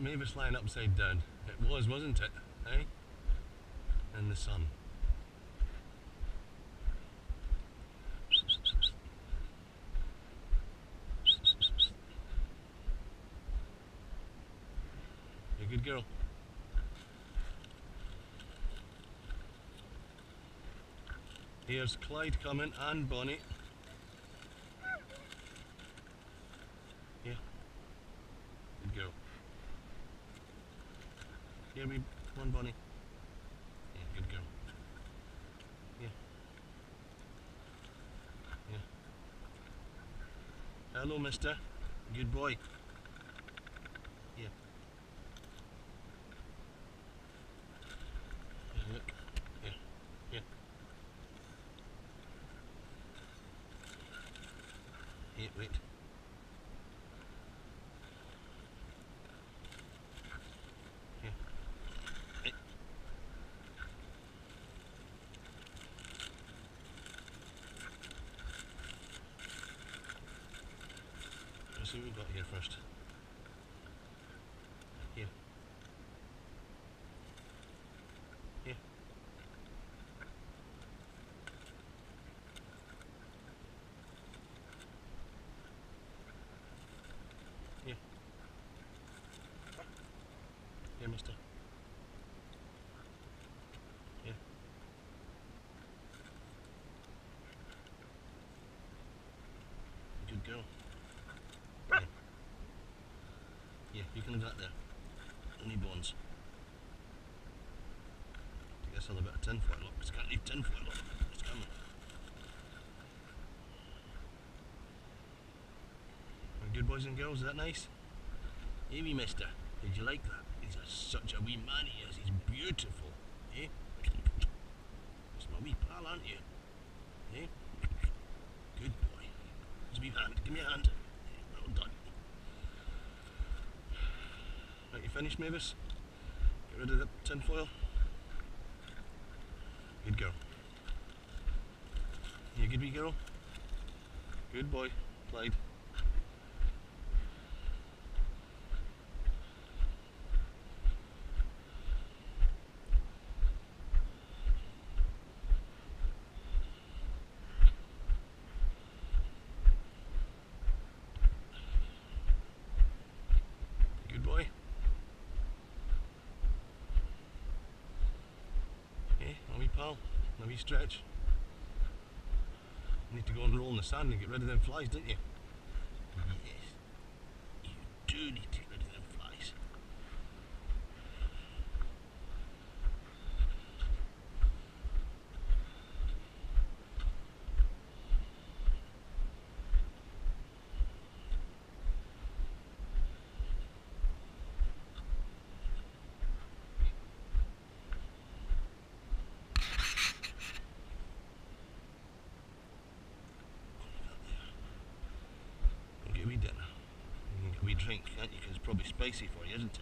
Mavis lying upside down. It was, wasn't it? Eh? In the sun. You're a good girl. Here's Clyde coming and Bonnie. Yeah. Good girl. Here we one Bonnie. Yeah, good girl. Yeah. Yeah. Hello, mister. Good boy. Yeah. Yeah, look. Yeah. Yeah. Yeah, wait. Yeah. Hey. Let's see what we've got here first. Here. Here. Here. Here, mister. Here. Good girl. Yeah. Yeah, you can leave that there. Only bones. I guess I'll have a bit of tinfoil up, because I can't leave tinfoil up. It's coming. Good boys and girls, is that nice? Hey wee mister, did you like that? He's such a wee man he is, he's beautiful. Eh? It's my wee pal, aren't you? Eh? Good boy. Here's a wee hand, give me a hand. Well done. Right, you finished, Mavis? Get rid of the tin foil. Good girl. You a good wee girl? Good boy, Clyde. Good boy. Hey, a wee pal, a wee stretch. You need to go and roll in the sand and get rid of them flies, don't you? Yes. You do need to get rid of them flies. Get a wee dinner. You can get a wee drink, can't you? Because it's probably spicy for you, isn't it?